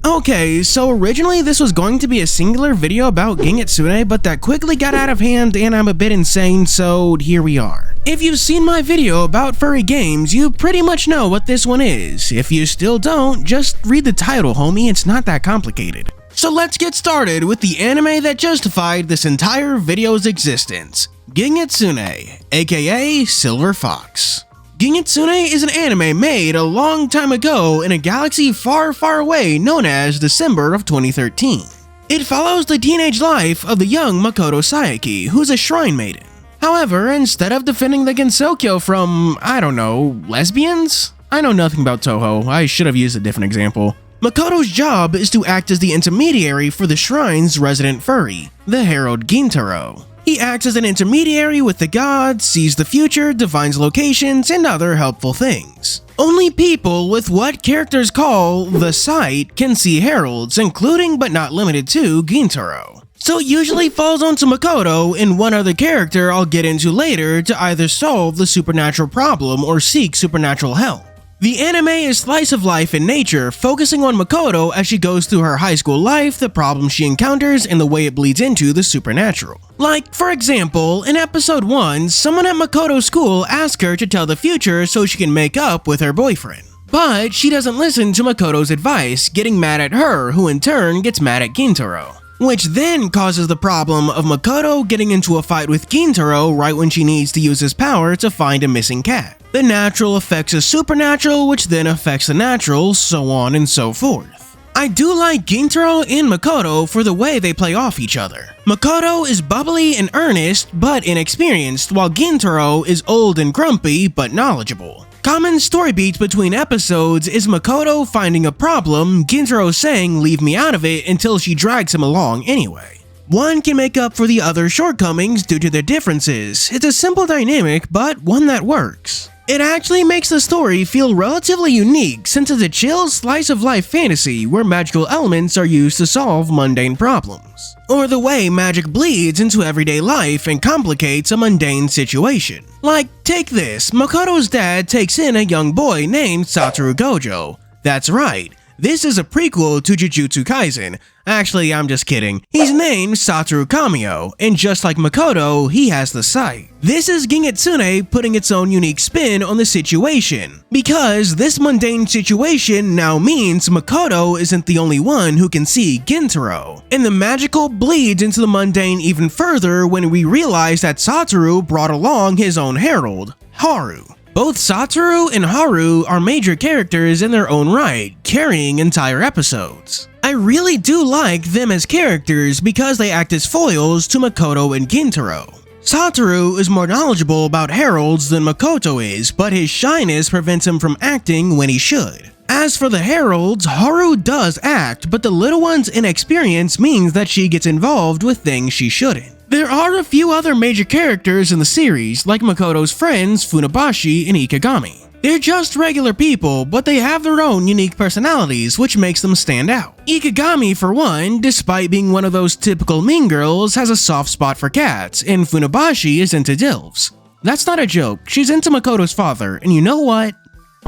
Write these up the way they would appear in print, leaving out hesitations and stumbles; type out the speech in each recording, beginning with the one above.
Okay, so originally this was going to be a singular video about Gingitsune, but that quickly got out of hand and I'm a bit insane, so here we are. If you've seen my video about furry games, you pretty much know what this one is. If you still don't, just read the title, homie, it's not that complicated. So let's get started with the anime that justified this entire video's existence. Gingitsune, aka Silver Fox. Gingitsune is an anime made a long time ago in a galaxy far, far away known as December of 2013. It follows the teenage life of the young Makoto Sayaki, who's a shrine maiden. However, instead of defending the Gensokyo from, I don't know, lesbians? I know nothing about Toho, I should have used a different example. Makoto's job is to act as the intermediary for the shrine's resident furry, the Herald Gintaro. He acts as an intermediary with the gods, sees the future, divines locations, and other helpful things. Only people with what characters call the sight can see heralds, including but not limited to Gintaro. So it usually falls onto Makoto and one other character I'll get into later to either solve the supernatural problem or seek supernatural help. The anime is slice of life in nature, focusing on Makoto as she goes through her high school life, the problems she encounters, and the way it bleeds into the supernatural. Like, for example, in episode 1, someone at Makoto's school asks her to tell the future so she can make up with her boyfriend. But she doesn't listen to Makoto's advice, getting mad at her, who in turn gets mad at Gintaro. Which then causes the problem of Makoto getting into a fight with Gintaro right when she needs to use his power to find a missing cat. The natural affects the supernatural, which then affects the natural, so on and so forth. I do like Gintaro and Makoto for the way they play off each other. Makoto is bubbly and earnest, but inexperienced, while Gintaro is old and grumpy, but knowledgeable. Common story beats between episodes is Makoto finding a problem, Gintaro saying leave me out of it until she drags him along anyway. One can make up for the other's shortcomings due to their differences. It's a simple dynamic, but one that works. It actually makes the story feel relatively unique since it's a chill slice of life fantasy where magical elements are used to solve mundane problems. Or the way magic bleeds into everyday life and complicates a mundane situation. Like, take this, Makoto's dad takes in a young boy named Satoru Gojo. That's right, this is a prequel to Jujutsu Kaisen. Actually, I'm just kidding. He's named Satoru Kamio, and just like Makoto, he has the sight. This is Gingitsune putting its own unique spin on the situation, because this mundane situation now means Makoto isn't the only one who can see Gintaro, and the magical bleeds into the mundane even further when we realize that Satoru brought along his own herald, Haru. Both Satoru and Haru are major characters in their own right, carrying entire episodes. I really do like them as characters because they act as foils to Makoto and Gintaro. Satoru is more knowledgeable about heralds than Makoto is, but his shyness prevents him from acting when he should. As for the heralds, Haru does act, but the little one's inexperience means that she gets involved with things she shouldn't. There are a few other major characters in the series, like Makoto's friends Funabashi and Ikigami. They're just regular people, but they have their own unique personalities, which makes them stand out. Ikigami, for one, despite being one of those typical mean girls, has a soft spot for cats, and Funabashi is into dilfs. That's not a joke, she's into Makoto's father, and you know what?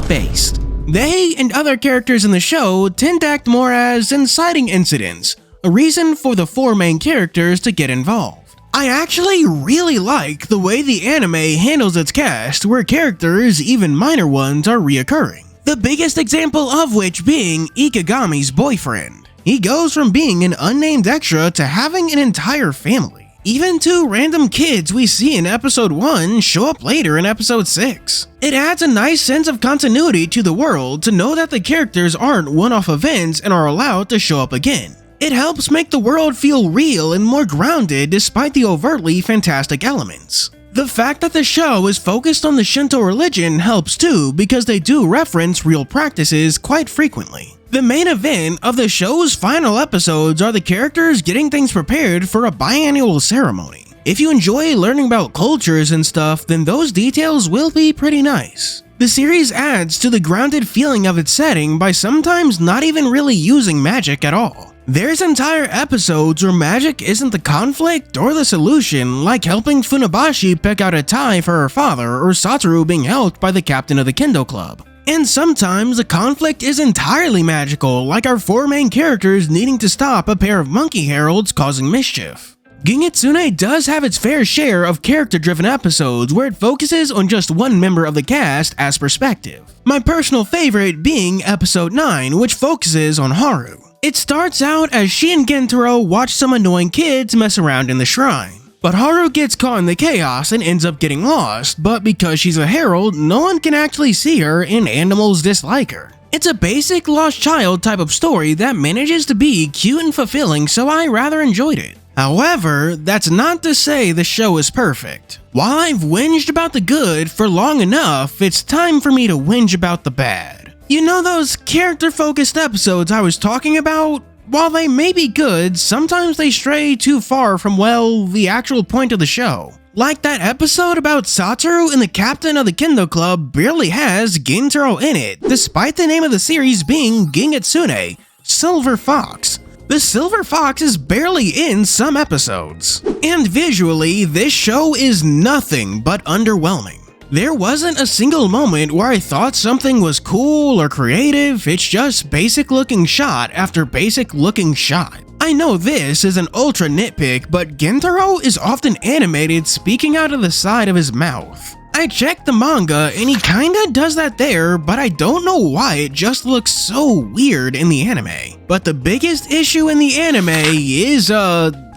Based. They and other characters in the show tend to act more as inciting incidents, a reason for the four main characters to get involved. I actually really like the way the anime handles its cast, where characters, even minor ones, are reoccurring. The biggest example of which being Ikigami's boyfriend. He goes from being an unnamed extra to having an entire family. Even two random kids we see in episode 1 show up later in episode 6. It adds a nice sense of continuity to the world to know that the characters aren't one-off events and are allowed to show up again. It helps make the world feel real and more grounded despite the overtly fantastic elements. The fact that the show is focused on the Shinto religion helps too, because they do reference real practices quite frequently. The main event of the show's final episodes are the characters getting things prepared for a biannual ceremony. If you enjoy learning about cultures and stuff, then those details will be pretty nice. The series adds to the grounded feeling of its setting by sometimes not even really using magic at all. There's entire episodes where magic isn't the conflict or the solution, like helping Funabashi pick out a tie for her father or Satoru being helped by the captain of the Kendo Club. And sometimes the conflict is entirely magical, like our 4 main characters needing to stop a pair of monkey heralds causing mischief. Gingitsune does have its fair share of character-driven episodes where it focuses on just one member of the cast as perspective. My personal favorite being episode 9, which focuses on Haru. It starts out as she and Gentaro watch some annoying kids mess around in the shrine. But Haru gets caught in the chaos and ends up getting lost, but because she's a herald, no one can actually see her and animals dislike her. It's a basic lost child type of story that manages to be cute and fulfilling, so I rather enjoyed it. However, that's not to say the show is perfect. While I've whinged about the good for long enough, it's time for me to whinge about the bad. You know those character-focused episodes I was talking about? While they may be good, sometimes they stray too far from, well, the actual point of the show. Like that episode about Satoru and the captain of the Kendo Club barely has Gintaro in it, despite the name of the series being Gingitsune, Silver Fox. The Silver Fox is barely in some episodes. And visually, this show is nothing but underwhelming. There wasn't a single moment where I thought something was cool or creative, it's just basic looking shot after basic looking shot. I know this is an ultra nitpick, but Gentaro is often animated speaking out of the side of his mouth. I checked the manga and he kinda does that there, but I don't know why it just looks so weird in the anime. But the biggest issue in the anime is,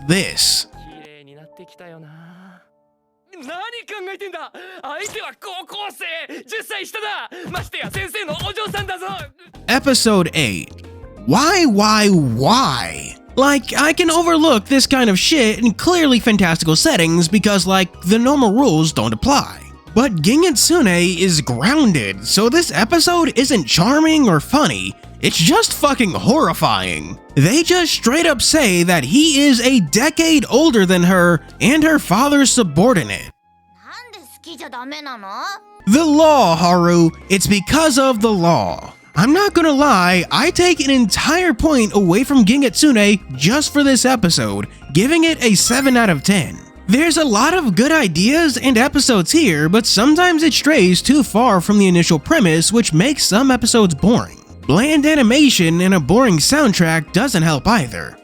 this. Episode 8. Why? Like, I can overlook this kind of shit in clearly fantastical settings because, like, the normal rules don't apply. But Gingitsune is grounded, so this episode isn't charming or funny, it's just fucking horrifying. They just straight up say that he is a decade older than her and her father's subordinate. The law, Haru. It's because of the law. I'm not gonna lie, I take an entire point away from Gingitsune just for this episode, giving it a 7 out of 10. There's a lot of good ideas and episodes here, but sometimes it strays too far from the initial premise, which makes some episodes boring. Bland animation and a boring soundtrack doesn't help either.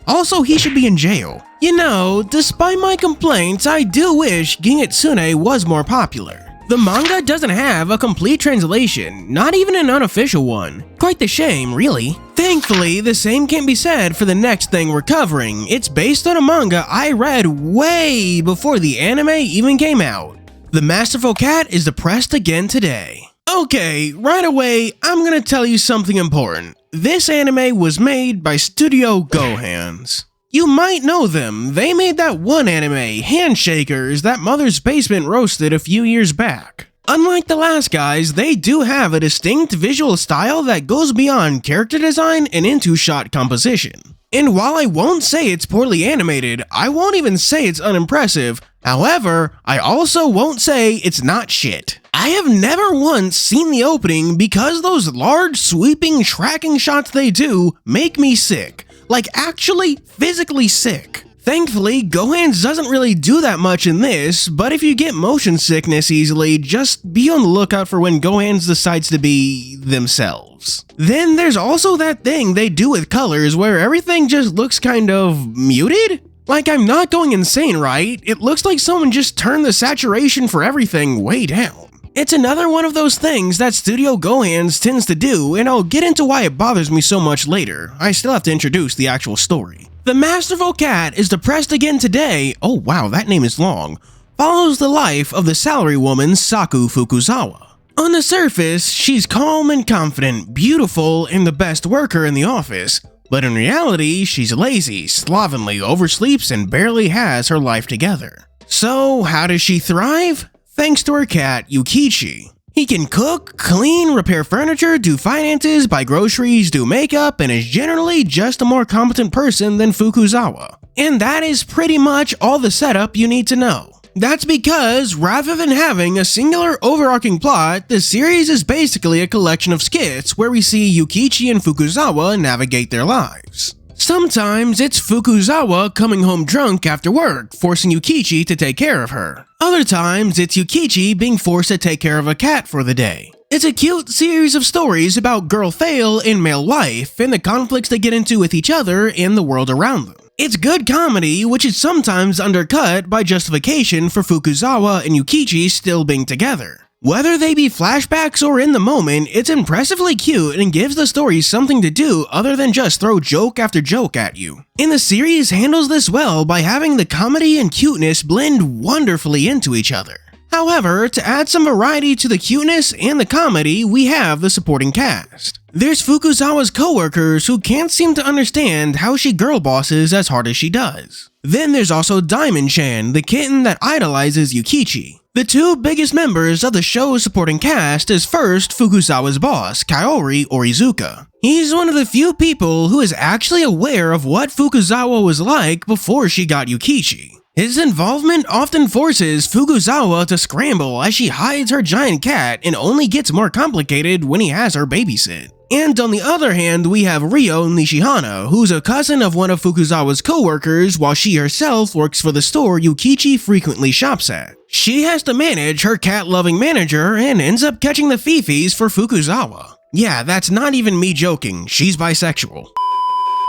Also, he should be in jail. You know, despite my complaints, I do wish Gingitsune was more popular. The manga doesn't have a complete translation, not even an unofficial one. Quite the shame, really. Thankfully, the same can't be said for the next thing we're covering. It's based on a manga I read way before the anime even came out. The Masterful Cat is depressed again today. Okay, right away, I'm gonna tell you something important. This anime was made by Studio Gohans. You might know them, they made that one anime, Handshakers, that Mother's Basement roasted a few years back. Unlike the last guys, they do have a distinct visual style that goes beyond character design and into shot composition. And while I won't say it's poorly animated, I won't even say it's unimpressive. However, I also won't say it's not shit. I have never once seen the opening because those large sweeping tracking shots they do make me sick. Like actually physically sick. Thankfully, Gohans doesn't really do that much in this, but if you get motion sickness easily, just be on the lookout for when Gohans decides to be themselves. Then there's also that thing they do with colors where everything just looks kind of muted? Like I'm not going insane, right? It looks like someone just turned the saturation for everything way down. It's another one of those things that Studio Gohans tends to do, and I'll get into why it bothers me so much later. I still have to introduce the actual story. The Masterful Cat is depressed again today. Oh wow, that name is long. Follows the life of the salarywoman Saku Fukuzawa. On the surface, she's calm and confident, beautiful, and the best worker in the office. But in reality, she's lazy, slovenly, oversleeps, and barely has her life together. So, how does she thrive? Thanks to her cat, Yukichi. He can cook, clean, repair furniture, do finances, buy groceries, do makeup, and is generally just a more competent person than Fukuzawa. And that is pretty much all the setup you need to know. That's because, rather than having a singular overarching plot, the series is basically a collection of skits where we see Yukichi and Fukuzawa navigate their lives. Sometimes it's Fukuzawa coming home drunk after work, forcing Yukichi to take care of her. Other times it's Yukichi being forced to take care of a cat for the day. It's a cute series of stories about girl fail and male wife, and the conflicts they get into with each other and the world around them. It's good comedy, which is sometimes undercut by justification for Fukuzawa and Yukichi still being together. Whether they be flashbacks or in the moment, it's impressively cute and gives the story something to do other than just throw joke after joke at you. And the series handles this well by having the comedy and cuteness blend wonderfully into each other. However, to add some variety to the cuteness and the comedy, we have the supporting cast. There's Fukuzawa's coworkers who can't seem to understand how she girl bosses as hard as she does. Then there's also Diamond-chan, the kitten that idolizes Yukichi. The two biggest members of the show's supporting cast is first Fukuzawa's boss, Kaori or Izuka. He's one of the few people who is actually aware of what Fukuzawa was like before she got Yukichi. His involvement often forces Fukuzawa to scramble as she hides her giant cat and only gets more complicated when he has her babysit. And on the other hand, we have Ryo Nishihana, who's a cousin of one of Fukuzawa's co-workers while she herself works for the store Yukichi frequently shops at. She has to manage her cat-loving manager and ends up catching the fifis for Fukuzawa. Yeah, that's not even me joking, she's bisexual.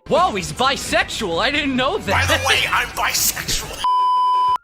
Whoa, he's bisexual, I didn't know that. By the way, I'm bisexual.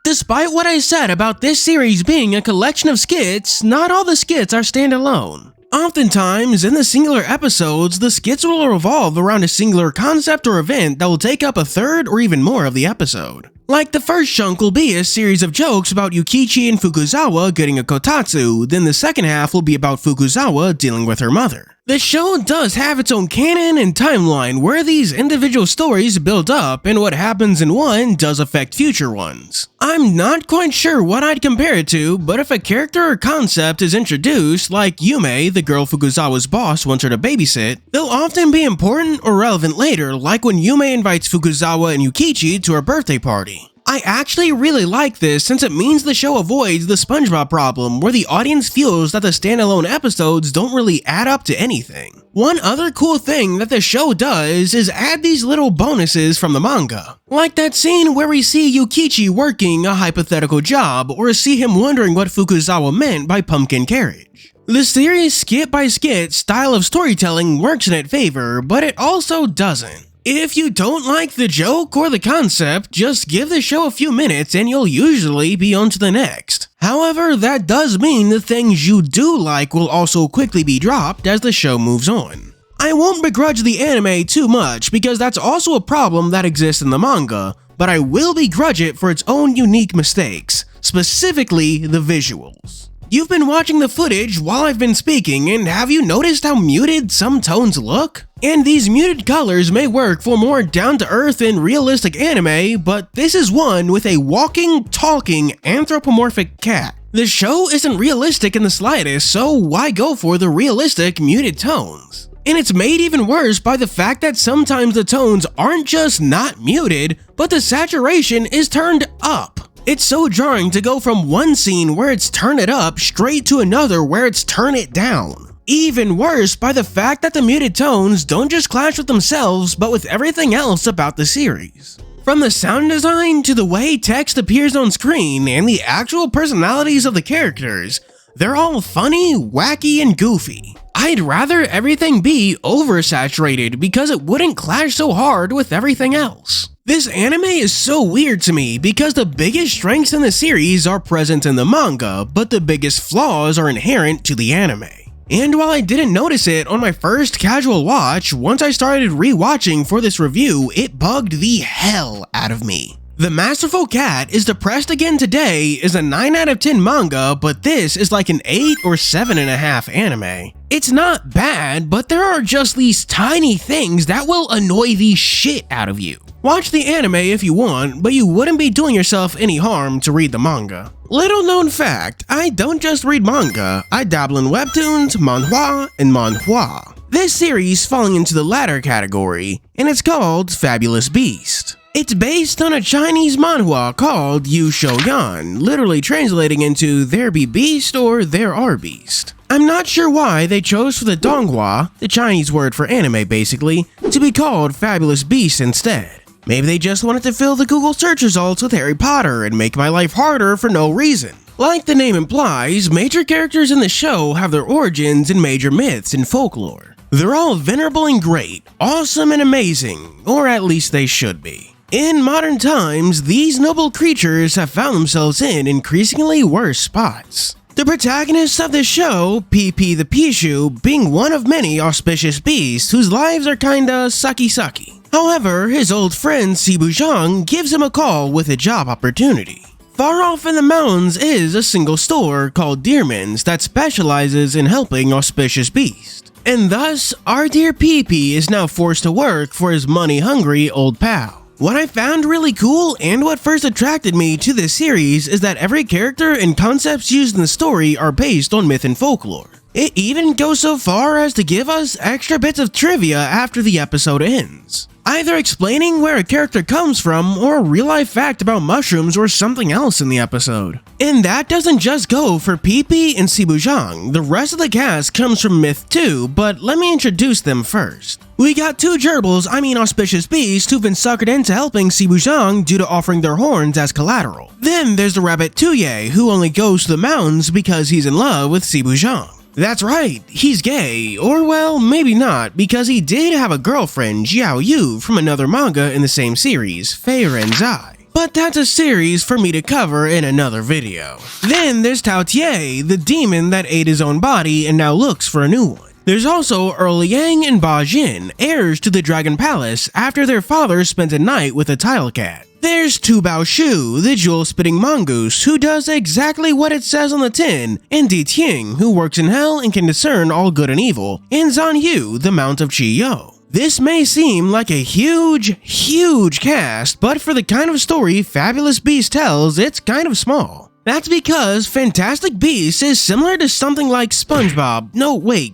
Despite what I said about this series being a collection of skits, not all the skits are standalone. Oftentimes, in the singular episodes, the skits will revolve around a singular concept or event that will take up a third or even more of the episode. Like the first chunk will be a series of jokes about Yukichi and Fukuzawa getting a kotatsu, then the second half will be about Fukuzawa dealing with her mother. The show does have its own canon and timeline where these individual stories build up and what happens in one does affect future ones. I'm not quite sure what I'd compare it to, but if a character or concept is introduced, like Yume, the girl Fukuzawa's boss wants her to babysit, they'll often be important or relevant later, like when Yume invites Fukuzawa and Yukichi to her birthday party. I actually really like this since it means the show avoids the SpongeBob problem where the audience feels that the standalone episodes don't really add up to anything. One other cool thing that the show does is add these little bonuses from the manga. Like that scene where we see Yukichi working a hypothetical job or see him wondering what Fukuzawa meant by pumpkin carriage. The series' skit-by-skit style of storytelling works in its favor, but it also doesn't. If you don't like the joke or the concept, just give the show a few minutes and you'll usually be on to the next. However, that does mean the things you do like will also quickly be dropped as the show moves on. I won't begrudge the anime too much because that's also a problem that exists in the manga, but I will begrudge it for its own unique mistakes, specifically the visuals. You've been watching the footage while I've been speaking, and have you noticed how muted some tones look? And these muted colors may work for more down-to-earth and realistic anime, but this is one with a walking, talking, anthropomorphic cat. The show isn't realistic in the slightest, so why go for the realistic muted tones? And it's made even worse by the fact that sometimes the tones aren't just not muted, but the saturation is turned up. It's so jarring to go from one scene where it's turn it up straight to another where it's turn it down. Even worse by the fact that the muted tones don't just clash with themselves but with everything else about the series. From the sound design to the way text appears on screen and the actual personalities of the characters, they're all funny, wacky, and goofy. I'd rather everything be oversaturated because it wouldn't clash so hard with everything else. This anime is so weird to me because the biggest strengths in the series are present in the manga, but the biggest flaws are inherent to the anime. And while I didn't notice it on my first casual watch, once I started rewatching for this review, it bugged the hell out of me. The Masterful Cat is Depressed Again Today is a 9 out of 10 manga, but this is like an 8 or 7.5 anime. It's not bad, but there are just these tiny things that will annoy the shit out of you. Watch the anime if you want, but you wouldn't be doing yourself any harm to read the manga. Little known fact, I don't just read manga, I dabble in webtoons, manhwa, and manhwa. This series falling into the latter category, and it's called Fabulous Beast. It's based on a Chinese manhwa called Yu Shou Yan, literally translating into There Be Beast or There Are Beast. I'm not sure why they chose for the donghua, the Chinese word for anime basically, to be called Fabulous Beast instead. Maybe they just wanted to fill the Google search results with Harry Potter and make my life harder for no reason. Like the name implies, major characters in the show have their origins in major myths and folklore. They're all venerable and great, awesome and amazing, or at least they should be. In modern times, these noble creatures have found themselves in increasingly worse spots. The protagonist of this show, PP the Pichu, being one of many auspicious beasts whose lives are kinda sucky. However, his old friend Sibu Zhang gives him a call with a job opportunity. Far off in the mountains is a single store called Deerman's that specializes in helping auspicious beasts. And thus, our dear PP is now forced to work for his money-hungry old pal. What I found really cool and what first attracted me to this series is that every character and concepts used in the story are based on myth and folklore. It even goes so far as to give us extra bits of trivia after the episode ends, either explaining where a character comes from or a real-life fact about mushrooms or something else in the episode. And that doesn't just go for PP and Sibu Zhang. The rest of the cast comes from myth too, but let me introduce them first. We got two gerbils, auspicious beasts, who've been suckered into helping Sibu Zhang due to offering their horns as collateral. Then there's the rabbit Tuye, who only goes to the mountains because he's in love with Sibu Zhang. That's right, he's gay, or well, maybe not, because he did have a girlfriend, Xiao Yu, from another manga in the same series, Fei Renzai. But that's a series for me to cover in another video. Then there's Tao Tie, the demon that ate his own body and now looks for a new one. There's also Liang and Ba Jin, heirs to the Dragon Palace after their father spent a night with a tile cat. There's Shou, the jewel-spitting mongoose who does exactly what it says on the tin, and Di Ting, who works in hell and can discern all good and evil, and Zan Yu, the Mount of Chi-Yo. This may seem like a huge cast, but for the kind of story Fabulous Beast tells, it's kind of small. That's because Fantastic Beasts is similar to something like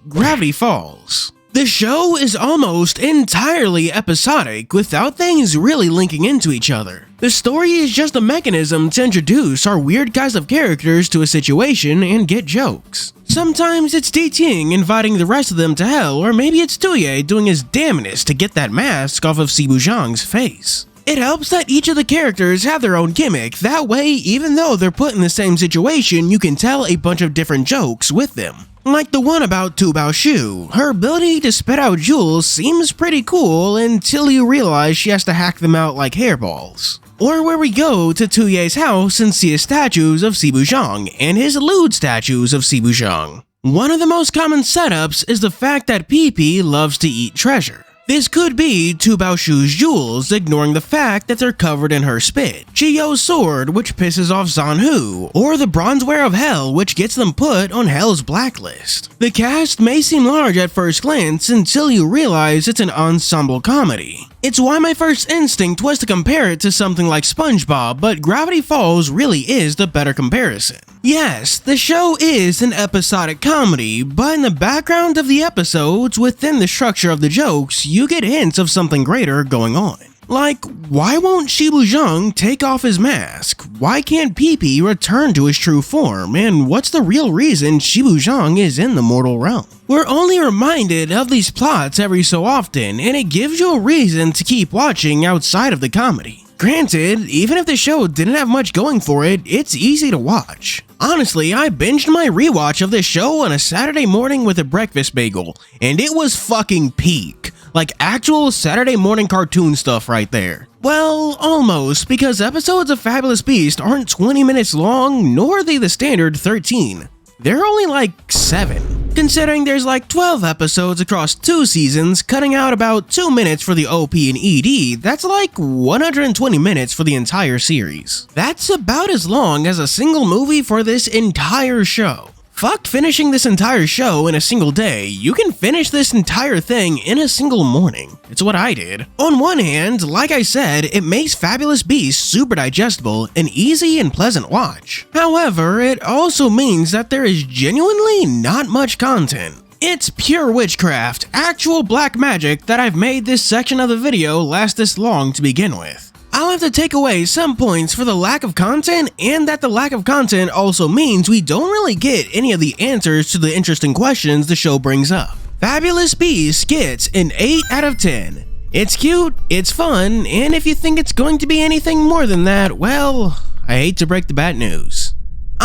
Gravity Falls. The show is almost entirely episodic, without things really linking into each other. The story is just a mechanism to introduce our weird cast of characters to a situation and get jokes. Sometimes it's Di Ting inviting the rest of them to hell, or maybe it's Tuye doing his damnedest to get that mask off of Sibu Zhang's face. It helps that each of the characters have their own gimmick, that way even though they're put in the same situation, you can tell a bunch of different jokes with them. Like the one about Shou. Her ability to spit out jewels seems pretty cool until you realize she has to hack them out like hairballs. Or where we go to Tuye's house and see his statues of Sibu Zhang and his lewd statues of Sibu Zhang. One of the most common setups is the fact that PP loves to eat treasure. This could be Shou's jewels, ignoring the fact that they're covered in her spit, Chi-Yo's sword, which pisses off Zanhu, or the bronzeware of hell, which gets them put on hell's blacklist. The cast may seem large at first glance until you realize it's an ensemble comedy. It's why my first instinct was to compare it to something like SpongeBob, but Gravity Falls really is the better comparison. Yes, the show is an episodic comedy, but in the background of the episodes, within the structure of the jokes, you get hints of something greater going on. Like, why won't Sibu Zhang take off his mask? Why can't PP return to his true form? And what's the real reason Sibu Zhang is in the mortal realm? We're only reminded of these plots every so often, and it gives you a reason to keep watching outside of the comedy. Granted, even if the show didn't have much going for it, it's easy to watch. Honestly, I binged my rewatch of this show on a Saturday morning with a breakfast bagel, and it was fucking peak. Like actual Saturday morning cartoon stuff right there. Well, almost, because episodes of Fabulous Beast aren't 20 minutes long, nor are they the standard 13. They're only like 7. Considering there's like 12 episodes across 2 seasons, cutting out about 2 minutes for the OP and ED, that's like 120 minutes for the entire series. That's about as long as a single movie for this entire show. Fuck finishing this entire show in a single day, you can finish this entire thing in a single morning. It's what I did. On one hand, like I said, it makes Fabulous Beasts super digestible, an easy and pleasant watch. However, it also means that there is genuinely not much content. It's pure witchcraft, actual black magic that I've made this section of the video last this long to begin with. I'll have to take away some points for the lack of content, and that the lack of content also means we don't really get any of the answers to the interesting questions the show brings up. Fabulous Beasts gets an 8 out of 10. It's cute, it's fun, and if you think it's going to be anything more than that, well, I hate to break the bad news.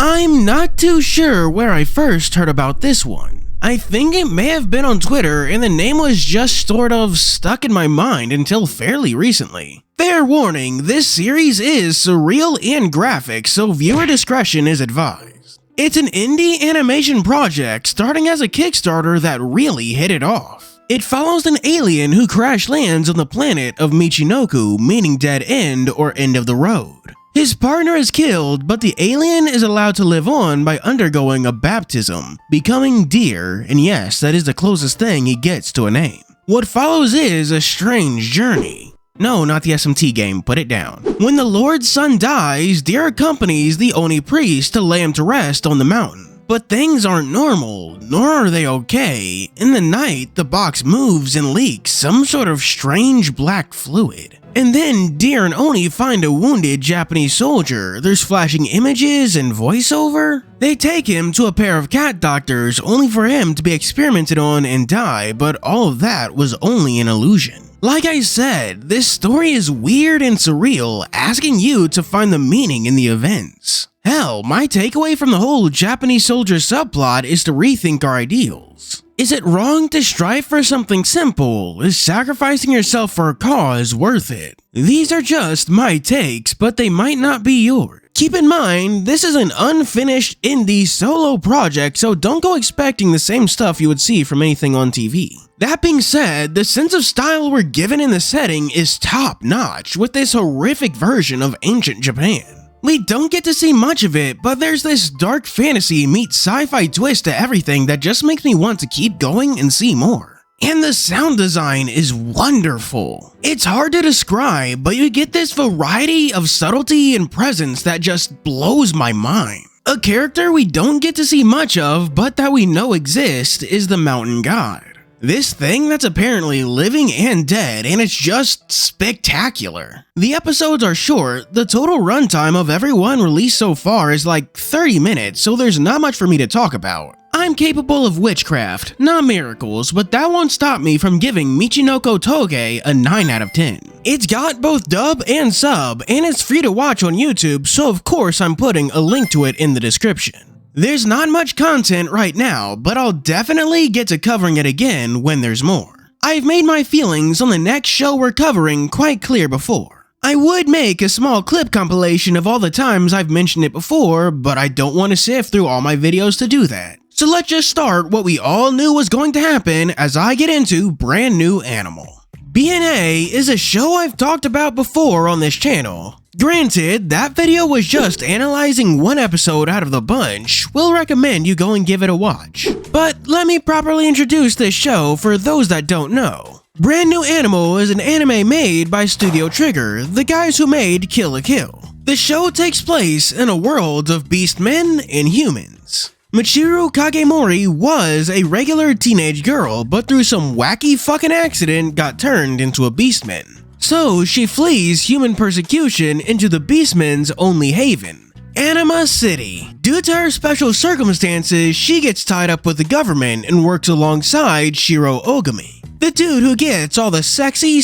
I'm not too sure where I first heard about this one. I think it may have been on Twitter and the name was just sort of stuck in my mind until fairly recently. Fair warning, this series is surreal and graphic, so viewer discretion is advised. It's an indie animation project starting as a Kickstarter that really hit it off. It follows an alien who crash lands on the planet of Michinoku, meaning dead end or end of the road. His partner is killed, but the alien is allowed to live on by undergoing a baptism, becoming deer, and yes, that is the closest thing he gets to a name. What follows is a strange journey. No, not the SMT game, put it down. When the Lord's son dies, Deer accompanies the Oni priest to lay him to rest on the mountain. But things aren't normal, nor are they okay. In the night, the box moves and leaks some sort of strange black fluid. And then Deer and Oni find a wounded Japanese soldier. There's flashing images and voiceover. They take him to a pair of cat doctors only for him to be experimented on and die, but all of that was only an illusion. Like I said, this story is weird and surreal, asking you to find the meaning in the events. Hell, my takeaway from the whole Japanese soldier subplot is to rethink our ideals. Is it wrong to strive for something simple? Is sacrificing yourself for a cause worth it? These are just my takes, but they might not be yours. Keep in mind, this is an unfinished indie solo project, so don't go expecting the same stuff you would see from anything on TV. That being said, the sense of style we're given in the setting is top-notch with this horrific version of ancient Japan. We don't get to see much of it, but there's this dark fantasy meets sci-fi twist to everything that just makes me want to keep going and see more. And the sound design is wonderful. It's hard to describe, but you get this variety of subtlety and presence that just blows my mind. A character we don't get to see much of, but that we know exists, is the mountain god. This thing that's apparently living and dead, and it's just spectacular. The episodes are short. The total runtime of every one released so far is like 30 minutes, so there's not much for me to talk about. I'm capable of witchcraft, not miracles, but that won't stop me from giving Michinoku-toge a 9 out of 10. It's got both dub and sub, and it's free to watch on YouTube, so of course I'm putting a link to it in the description. There's not much content right now, but I'll definitely get to covering it again when there's more. I've made my feelings on the next show we're covering quite clear before. I would make a small clip compilation of all the times I've mentioned it before, but I don't want to sift through all my videos to do that. So let's just start what we all knew was going to happen as I get into Brand New Animal. BNA is a show I've talked about before on this channel. Granted, that video was just analyzing one episode out of the bunch. We'll recommend you go and give it a watch. But let me properly introduce this show for those that don't know. Brand New Animal is an anime made by Studio Trigger, the guys who made Kill la Kill. The show takes place in a world of beastmen and humans. Michiru Kagemori was a regular teenage girl, but through some wacky fucking accident got turned into a beastman. So she flees human persecution into the beastmen's only haven, Anima City. Due to her special circumstances, she gets tied up with the government and works alongside Shiro Ogami, the dude who gets all the sexy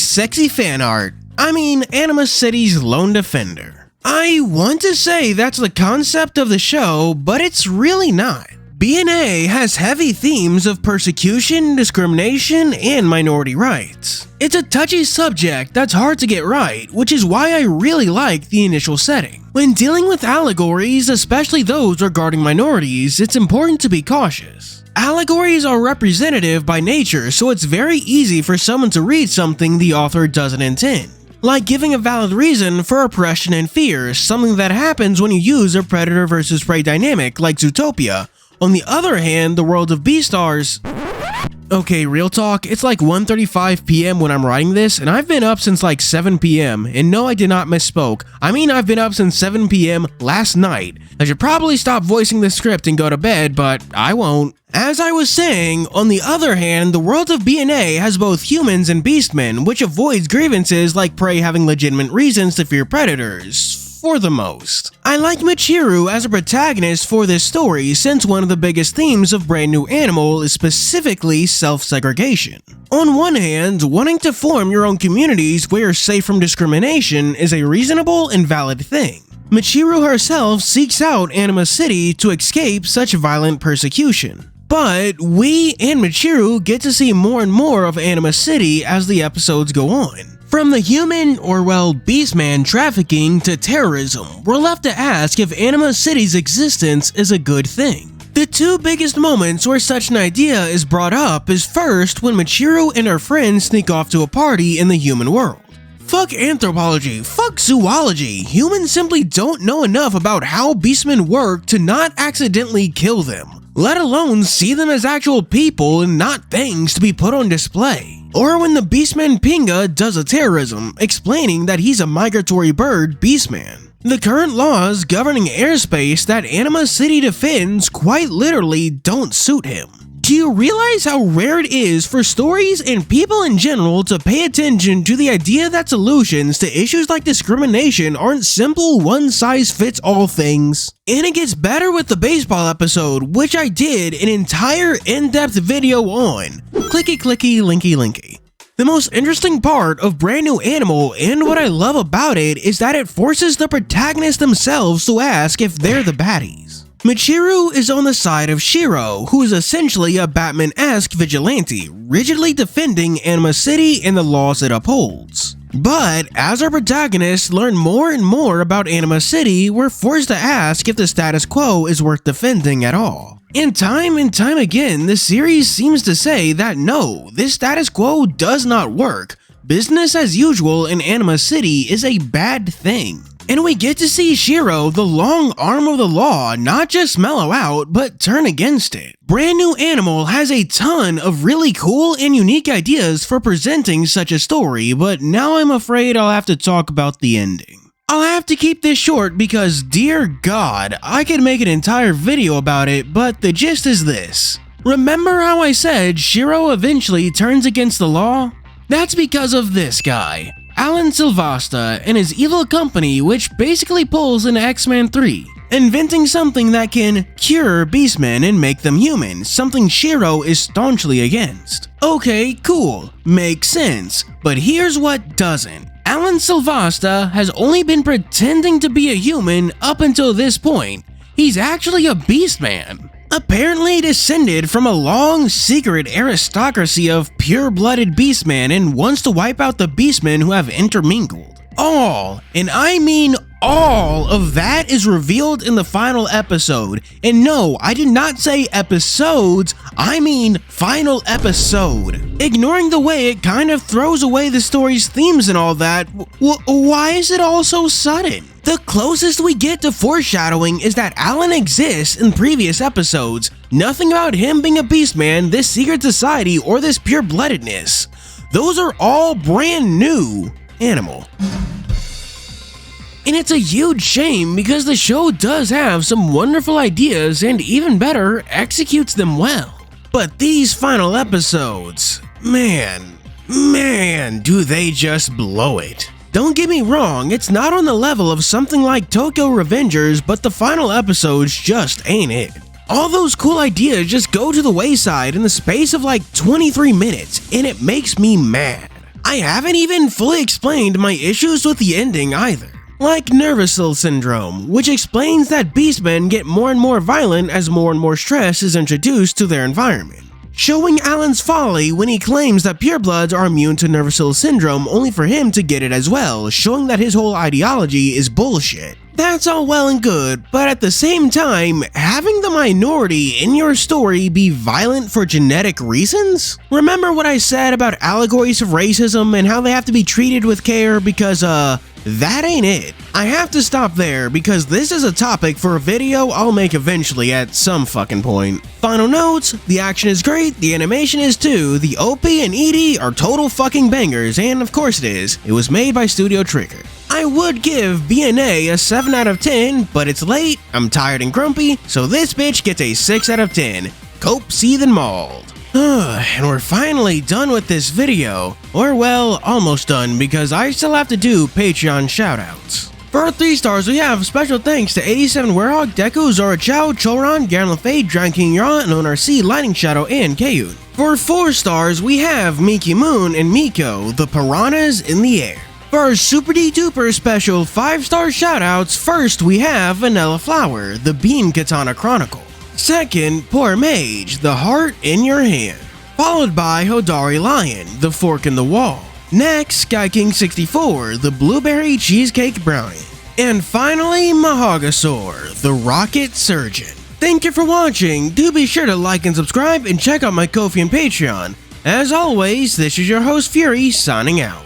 fan art. I mean, Anima City's lone defender. I want to say that's the concept of the show, but it's really not. BNA has heavy themes of persecution, discrimination, and minority rights. It's a touchy subject that's hard to get right, which is why I really like the initial setting. When dealing with allegories, especially those regarding minorities, it's important to be cautious. Allegories are representative by nature, so it's very easy for someone to read something the author doesn't intend. Like giving a valid reason for oppression and fear, something that happens when you use a predator versus prey dynamic like Zootopia. On the other hand, the world of Beastars... Okay, real talk, it's like 1:35 p.m. when I'm writing this, and I've been up since like 7 p.m. And no, I did not misspoke. I mean, I've been up since 7 p.m. last night. I should probably stop voicing the script and go to bed, but I won't. As I was saying, on the other hand, the world of BNA has both humans and beastmen, which avoids grievances like prey having legitimate reasons to fear predators. For the most. I like Michiru as a protagonist for this story since one of the biggest themes of Brand New Animal is specifically self-segregation. On one hand, wanting to form your own communities where you're safe from discrimination is a reasonable and valid thing. Michiru herself seeks out Anima City to escape such violent persecution. But we and Michiru get to see more and more of Anima City as the episodes go on. From the human, or well, beastman trafficking to terrorism, we're left to ask if Anima City's existence is a good thing. The two biggest moments where such an idea is brought up is first when Michiru and her friends sneak off to a party in the human world. Fuck anthropology, fuck zoology, humans simply don't know enough about how beastmen work to not accidentally kill them, let alone see them as actual people and not things to be put on display. Or when the beastman Pinga does a terrorism, explaining that he's a migratory bird beastman. The current laws governing airspace that Anima City defends quite literally don't suit him. Do you realize how rare it is for stories and people in general to pay attention to the idea that solutions to issues like discrimination aren't simple one-size-fits-all things? And it gets better with the baseball episode, which I did an entire in-depth video on. Clicky clicky linky linky. The most interesting part of Brand New Animal and what I love about it is that it forces the protagonists themselves to ask if they're the baddies. Michiru is on the side of Shiro, who is essentially a Batman-esque vigilante, rigidly defending Anima City and the laws it upholds. But as our protagonists learn more and more about Anima City, we're forced to ask if the status quo is worth defending at all. And time again, the series seems to say that no, this status quo does not work. Business as usual in Anima City is a bad thing. And we get to see Shiro, the long arm of the law, not just mellow out, but turn against it. Brand New Animal has a ton of really cool and unique ideas for presenting such a story, but now I'm afraid I'll have to talk about the ending. I'll have to keep this short because, dear God, I could make an entire video about it, but the gist is this. Remember how I said Shiro eventually turns against the law? That's because of this guy. Alan Silvesta and his evil company, which basically pulls an X-Men 3, inventing something that can cure beastmen and make them human, something Shiro is staunchly against. Okay, cool, makes sense, but here's what doesn't. Alan Silvesta has only been pretending to be a human up until this point. He's actually a beastman. Apparently descended from a long, secret aristocracy of pure-blooded beastmen and wants to wipe out the beastmen who have intermingled. All, and I mean all, of that is revealed in the final episode. And no, I did not say episodes, I mean final episode. Ignoring the way it kind of throws away the story's themes and all that, why is it all so sudden? The closest we get to foreshadowing is that Alan exists in previous episodes. Nothing about him being a beastman, this secret society, or this pure-bloodedness. Those are all brand new Animal. And it's a huge shame because the show does have some wonderful ideas and even better, executes them well. But these final episodes, man, do they just blow it. Don't get me wrong, it's not on the level of something like Tokyo Revengers, but the final episodes just ain't it. All those cool ideas just go to the wayside in the space of like 23 minutes, and it makes me mad. I haven't even fully explained my issues with the ending either. Like Nervousle syndrome, which explains that beastmen get more and more violent as more and more stress is introduced to their environment. Showing Alan's folly when he claims that purebloods are immune to Nervousle syndrome only for him to get it as well, showing that his whole ideology is bullshit. That's all well and good, but at the same time, having the minority in your story be violent for genetic reasons? Remember what I said about allegories of racism and how they have to be treated with care because, that ain't it. I have to stop there because this is a topic for a video I'll make eventually at some fucking point. Final notes, the action is great, the animation is too, the OP and ED are total fucking bangers, and of course it is. It was made by Studio Trigger. I would give BNA a 7 out of 10, but it's late, I'm tired and grumpy, so this bitch gets a 6 out of 10. Cope, seethe, and mauled. And we're finally done with this video. Or well, almost done because I still have to do Patreon shoutouts. For our 3 stars, we have special thanks to 87 Werehog, Deku, Zora Chow, Choron, Garen Lafay, Dragon King Yaron, and ONRC, Lightning Shadow, and Kayun. For 4 stars, we have Miki Moon and Miko, the piranhas in the air. For our super duper special 5-star shoutouts, first we have Vanilla Flower, the Bean Katana Chronicle. Second, Poor Mage, the Heart in Your Hand. Followed by Hodari Lion, the Fork in the Wall. Next, Sky King 64, the Blueberry Cheesecake Brownie. And finally, Mahagasaur, the Rocket Surgeon. Thank you for watching. Do be sure to like and subscribe and check out my Ko-fi and Patreon. As always, this is your host Fuuri signing out.